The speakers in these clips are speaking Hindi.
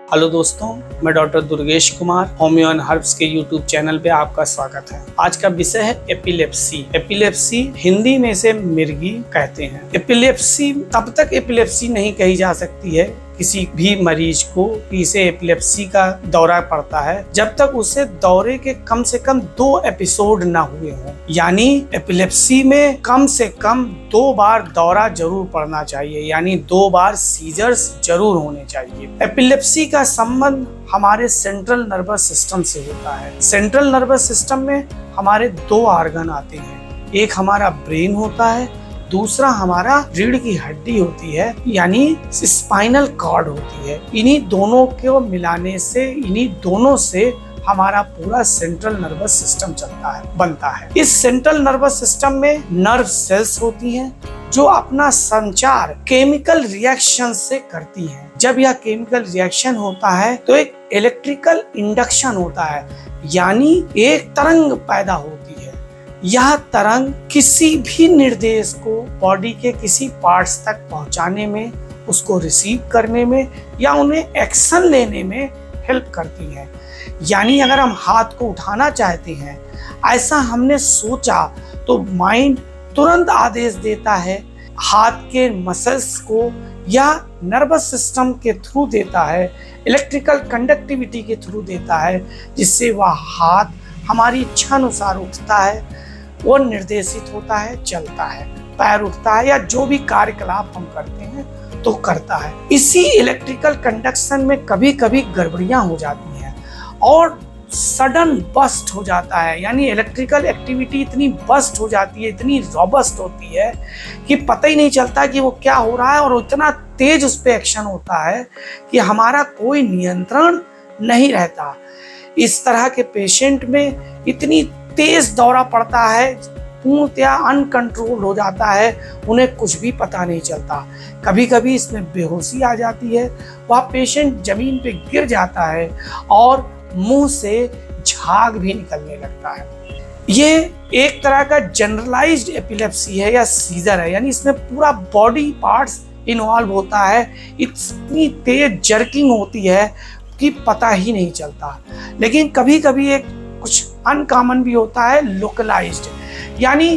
हेलो दोस्तों, मैं doctor Durgesh Kumar homeo and herbs के यूट्यूब चैनल पे आपका स्वागत है। आज का विषय है एपिलेप्सी। एपिलेप्सी हिंदी में इसे मिर्गी कहते हैं। एपिलेप्सी तब तक एपिलेप्सी नहीं कही जा सकती है किसी भी मरीज को कि इसे एपिलेप्सी का दौरा पड़ता है जब तक उसे दौरे के कम से कम 2 एपिसोड ना हुए हों। यानी एपिलेप्सी में कम से कम 2 बार दौरा जरूर पड़ना चाहिए, यानी 2 बार सीजर्स जरूर होने चाहिए। एपिलेप्सी का संबंध हमारे सेंट्रल नर्वस सिस्टम से होता है। सेंट्रल नर्वस सिस्टम में हमारे 2 ऑर्गन आते हैं, एक हमारा ब्रेन होता है, दूसरा हमारा रीढ़ की हड्डी होती है, यानी स्पाइनल कॉर्ड होती है। इन्हीं दोनों को मिलाने से, इन्हीं दोनों से हमारा पूरा सेंट्रल नर्वस सिस्टम बनता है। इस सेंट्रल नर्वस सिस्टम में नर्व सेल्स होती हैं जो अपना संचार केमिकल रिएक्शन से करती हैं। जब यह केमिकल रिएक्शन होता है तो एक इलेक्ट्रिकल इंडक्शन होता है, यानी एक तरंग पैदा होती है। यह तरंग किसी भी निर्देश को बॉडी के किसी पार्ट्स तक पहुंचाने में, उसको रिसीव करने में या उन्हें एक्शन लेने में हेल्प करती है। यानी अगर हम हाथ को उठाना चाहते हैं, ऐसा हमने सोचा, तो माइंड तुरंत आदेश देता है, हाथ के मसल्स को या नर्वस सिस्टम के थ्रू देता है, इलेक्ट्रिकल कंडक्टिविटी के थ्रू देता है, जिससे वह हाथ हमारी इच्छा अनुसार उठता है, वो निर्देशित होता है, चलता है, पैर उठता है या जो भी कार्यकलाप हम करते हैं तो करता है। इसी इलेक्ट्रिकल कंडक्शन में कभी कभी गड़बड़ियां हो जाती हैं और सडन बस्ट हो जाता है, यानी इलेक्ट्रिकल एक्टिविटी इतनी बस्ट हो जाती है, इतनी रॉबस्ट होती है कि पता ही नहीं चलता कि वो क्या हो रहा है, और इतना तेज उस पर एक्शन होता है कि हमारा कोई नियंत्रण नहीं रहता। इस तरह के पेशेंट में इतनी तेज दौरा पड़ता है, पूर्णतया अनकंट्रोल हो जाता है, उन्हें कुछ भी पता नहीं चलता। कभी कभी इसमें बेहोशी आ जाती है, वह पेशेंट जमीन पे गिर जाता है और मुंह से झाग भी निकलने लगता है। ये एक तरह का जनरलाइज्ड एपिलेप्सी है या सीजर है, यानी इसमें पूरा बॉडी पार्ट्स इन्वॉल्व होता है। इतनी तेज जर्किंग होती है कि पता ही नहीं चलता। लेकिन कभी कभी एक कुछ अनकॉमन भी होता है, लोकलाइज्ड, यानी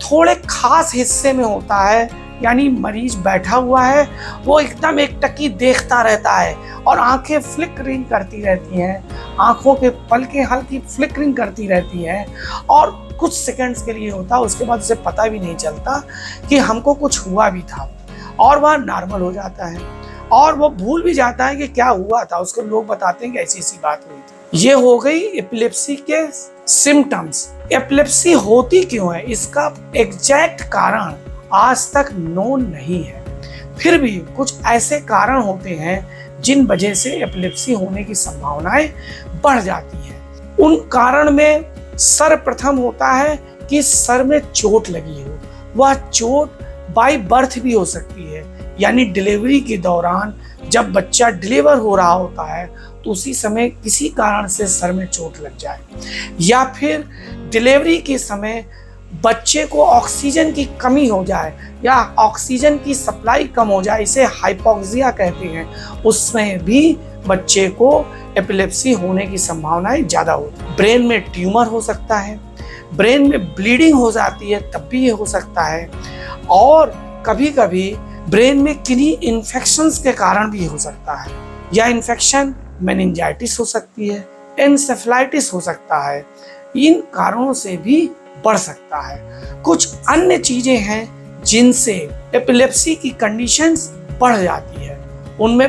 थोड़े खास हिस्से में होता है। यानी मरीज बैठा हुआ है, वो एकदम एकटकी देखता रहता है और आंखें फ्लिकरिंग करती रहती हैं, आंखों के पलकें हल्की फ्लिकरिंग करती रहती हैं और कुछ सेकंड्स के लिए होता है, उसके बाद उसे पता भी नहीं चलता कि हमको कुछ हुआ भी था, और वह नॉर्मल हो जाता है और वो भूल भी जाता है कि क्या हुआ था। उसको लोग बताते हैं कि ऐसी ऐसी बात हुई थी। ये हो गई एपिलेप्सी के सिम्टम्स। एपिलेप्सी होती क्यों है, इसका एग्जैक्ट कारण आज तक नोन नहीं है। फिर भी कुछ ऐसे कारण होते हैं जिन वजह से एपिलेप्सी होने की संभावनाएं बढ़ जाती हैं। उन कारण में सर्वप्रथम होता है कि सर में चोट लगी हो। वह चोट बाय बर्थ भी हो सकती है, यानी डिलीवरी के दौरान जब बच्चा डिलीवर हो रहा होता है तो उसी समय किसी कारण से सर में चोट लग जाए, या फिर डिलीवरी के समय बच्चे को ऑक्सीजन की कमी हो जाए या ऑक्सीजन की सप्लाई कम हो जाए, इसे हाइपोक्सिया कहते हैं, उसमें भी बच्चे को एपिलेप्सी होने की संभावनाएं ज़्यादा होती है। ब्रेन में ट्यूमर हो सकता है, ब्रेन में ब्लीडिंग हो जाती है तब भी ये हो सकता है, और कभी कभी ब्रेन में किन्हीं इन्फेक्शंस के कारण भी हो सकता है। यह इन्फेक्शन मेनिंजाइटिस हो सकती है, एन्सेफेलाइटिस हो सकता है, इन कारणों से भी बढ़ सकता है। कुछ अन्य चीजें हैं जिनसे एपिलेप्सी की कंडीशंस बढ़ जाती है, उनमें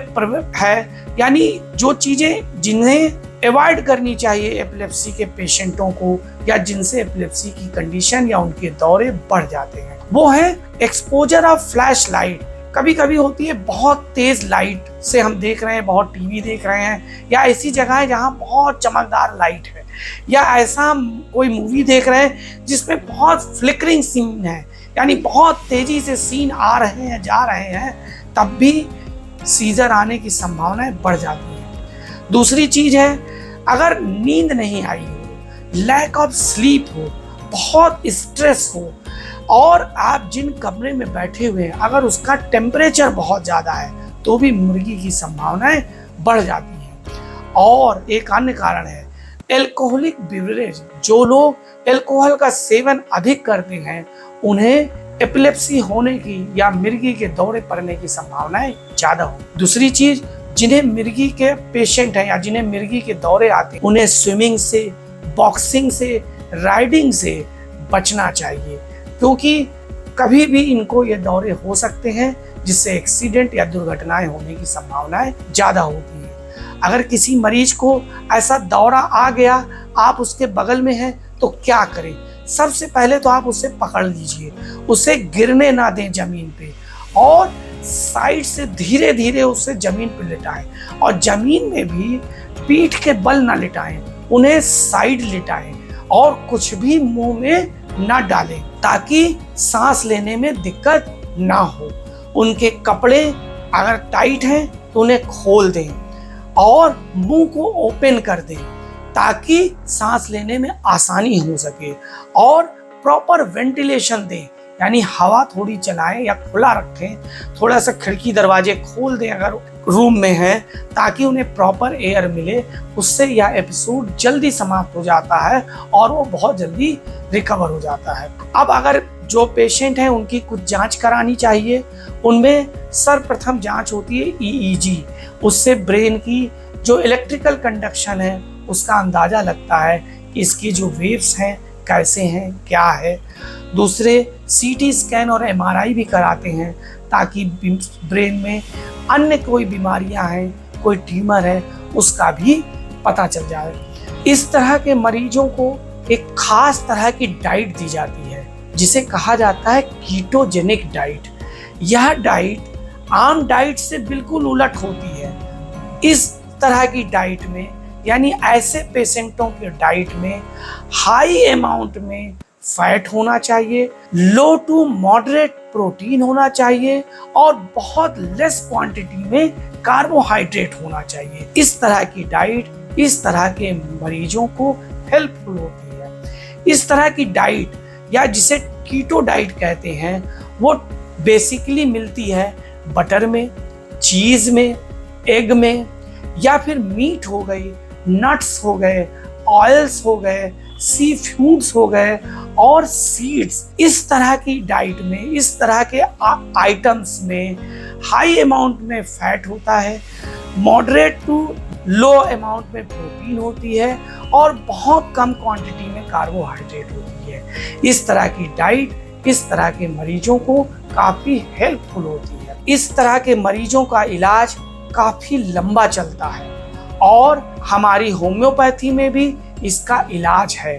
है, यानी जो चीजें जिन्हें अवॉइड करनी चाहिए एपिलेप्सी के पेशेंटों को, या जिनसे एपिलेप्सी की कंडीशन या उनके दौरे बढ़ जाते हैं, वो है एक्सपोजर ऑफ फ्लैश लाइट। कभी कभी होती है बहुत तेज लाइट से हम देख रहे हैं, बहुत टीवी देख रहे हैं, या ऐसी जगह है जहाँ बहुत चमकदार लाइट है, या ऐसा कोई मूवी देख रहे हैं जिसमें बहुत फ्लिकरिंग सीन है, यानी बहुत तेजी से सीन आ रहे हैं जा रहे हैं, तब भी सीजर आने की संभावनाएं बढ़ जाती है। दूसरी चीज है, अगर नींद नहीं आई हो, लैक ऑफ स्लीप हो, बहुत स्ट्रेस हो, और आप जिन कमरे में बैठे हुए हैं अगर उसका टेम्परेचर बहुत ज़्यादा है तो भी मुर्गी की संभावनाएं बढ़ जाती हैं। और एक अन्य कारण है एल्कोहलिक बिवरेज। जो लोग एल्कोहल का सेवन अधिक करते हैं उन्हें एपिलेप्सी होने की या मिर्गी के दौरे पड़ने की संभावनाएं ज्यादा हो। दूसरी चीज, जिन्हें मिर्गी के पेशेंट हैं या जिन्हें मिर्गी के दौरे आते हैं उन्हें स्विमिंग से, बॉक्सिंग से, राइडिंग से बचना चाहिए, क्योंकि कभी भी इनको ये दौरे हो सकते हैं जिससे एक्सीडेंट या दुर्घटनाएं होने की संभावनाएं ज्यादा होती है। अगर किसी मरीज को ऐसा दौरा आ गया, आप उसके बगल में हैं तो क्या करें? सबसे पहले तो आप उसे पकड़ लीजिए, उसे गिरने ना दें जमीन पे और साइड से धीरे धीरे उसे जमीन पे लिटाएं और जमीन में भी पीठ के बल ना लिटाएं, उन्हें साइड लिटाएं और कुछ भी मुंह में ना डालें ताकि सांस लेने में दिक्कत ना हो। उनके कपड़े अगर टाइट हैं तो उन्हें खोल दें और मुंह को ओपन कर दें ताकि सांस लेने में आसानी हो सके और प्रॉपर वेंटिलेशन दें, यानी हवा थोड़ी चलाएं या खुला रखें, थोड़ा सा खिड़की दरवाजे खोल दें अगर रूम में है ताकि उन्हें प्रॉपर एयर मिले। उससे यह एपिसोड जल्दी समाप्त हो जाता है और वो बहुत जल्दी रिकवर हो जाता है। अब अगर जो पेशेंट हैं उनकी कुछ जांच करानी चाहिए। उनमें सर्वप्रथम जांच होती है EEG। उससे ब्रेन की जो इलेक्ट्रिकल कंडक्शन है उसका अंदाजा लगता है, इसकी जो वेव्स हैं कैसे हैं, क्या है। दूसरे CT स्कैन और MRI भी कराते हैं ताकि ब्रेन में अन्य कोई बीमारियां हैं, कोई ट्यूमर है, उसका भी पता चल जाए। इस तरह के मरीजों को एक खास तरह की डाइट दी जाती है जिसे कहा जाता है कीटोजेनिक डाइट। यह डाइट आम डाइट से बिल्कुल उलट होती है। इस तरह की डाइट में, यानी ऐसे पेशेंटों के डाइट में हाई अमाउंट में फैट होना चाहिए, लो टू मॉडरेट प्रोटीन होना चाहिए और बहुत लेस क्वांटिटी में कार्बोहाइड्रेट होना चाहिए। इस तरह की डाइट इस तरह के मरीजों को हेल्पफुल होती है। इस तरह की डाइट या जिसे कीटो डाइट कहते हैं वो बेसिकली मिलती है बटर में, चीज में, एग में, या फिर मीट हो गई, नट्स हो गए, ऑयल्स हो गए, सी फूड्स हो गए और सीड्स। इस तरह की डाइट में, इस तरह के आइटम्स में हाई अमाउंट में फैट होता है, मॉडरेट टू लो अमाउंट में प्रोटीन होती है और बहुत कम क्वांटिटी में कार्बोहाइड्रेट होती है। इस तरह की डाइट इस तरह के मरीजों को काफी हेल्पफुल होती है। इस तरह के मरीजों का इलाज काफी लंबा चलता है और हमारी होम्योपैथी में भी इसका इलाज है,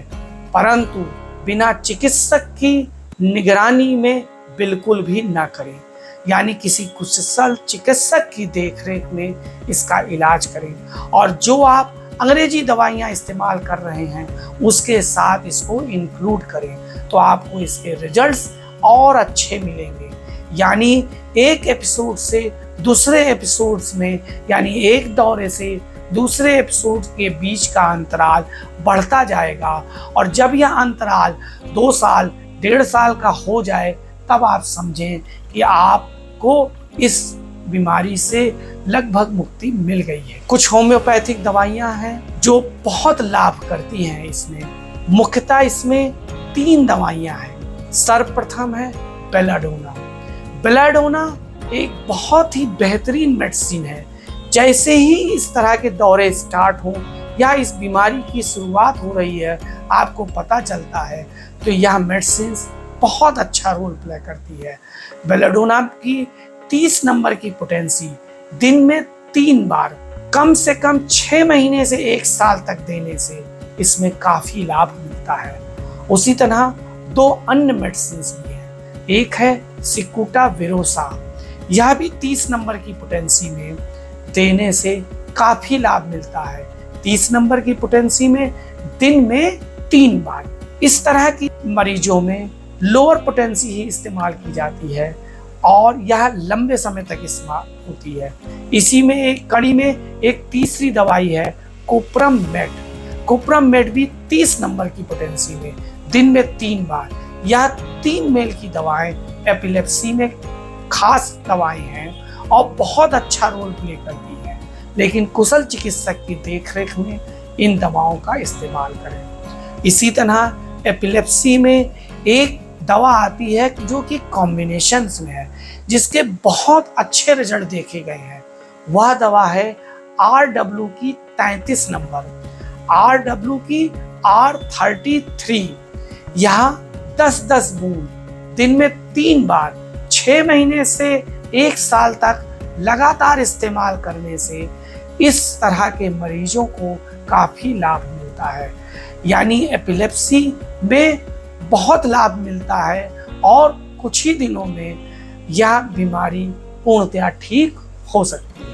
परंतु बिना चिकित्सक की निगरानी में बिल्कुल भी ना करें, यानी किसी कुशल चिकित्सक की देखरेख में इसका इलाज करें। और जो आप अंग्रेजी दवाइयाँ इस्तेमाल कर रहे हैं उसके साथ इसको इंक्लूड करें तो आपको इसके रिजल्ट्स और अच्छे मिलेंगे। यानी एक एपिसोड से दूसरे एपिसोड्स में, यानी एक दौरे से दूसरे एपिसोड के बीच का अंतराल बढ़ता जाएगा और जब यह अंतराल 2 साल 1.5 साल का हो जाए तब आप समझें कि आपको इस बीमारी से लगभग मुक्ति मिल गई है। कुछ होम्योपैथिक दवाइयां हैं जो बहुत लाभ करती हैं। इसमें मुख्यतः इसमें 3 दवाइयां हैं। सर्वप्रथम है बेलाडोना। बेलाडोना एक बहुत ही बेहतरीन मेडिसिन है। जैसे ही इस तरह के दौरे स्टार्ट हों या इस बीमारी की शुरुआत हो रही है, आपको पता चलता है तो यह मेडिसिन बहुत अच्छा रोल प्ले करती है। बेलाडोना की 30 नंबर की पोटेंसी दिन में 3 बार कम से कम 6 महीने से 1 साल तक देने से इसमें काफी लाभ मिलता है। उसी तरह 2 अन्य मेडिसिन भी हैं। एक है सिकुटा विरोसा। यह भी 30 नंबर की पोटेंसी में देने से काफी लाभ मिलता है। 30 नंबर की पोटेंसी में दिन में 3 बार। इस तरह की मरीजों में लोअर पोटेंसी ही इस्तेमाल की जाती है और यह लंबे समय तक इस्तेमाल होती है। इसी में एक कड़ी में एक तीसरी दवाई है कोप्रम मेट। कोप्रम मेट भी 30 नंबर की पोटेंसी में दिन में 3 बार। यह 3 मेल की दवाएं एपिलेप्सी में खास दवाएं हैं और बहुत अच्छा रोल प्ले करती हैं। लेकिन कुशल चिकित्सक की देखरेख में इन दवाओं का इस्तेमाल करें। इसी तरह एपिलेप्सी में एक दवा आती है जो कि कॉम्बिनेशंस में है, जिसके बहुत अच्छे रिजल्ट देखे गए हैं। वह दवा है RW की 33 नंबर, RW की R33। यहाँ 10-10 बूंद दिन में 3 बार 6 महीने से 1 साल तक लगातार इस्तेमाल करने से इस तरह के मरीजों को काफ़ी लाभ मिलता है। यानी एपिलेप्सी में बहुत लाभ मिलता है और कुछ ही दिनों में यह बीमारी पूर्णतया ठीक हो सकती है।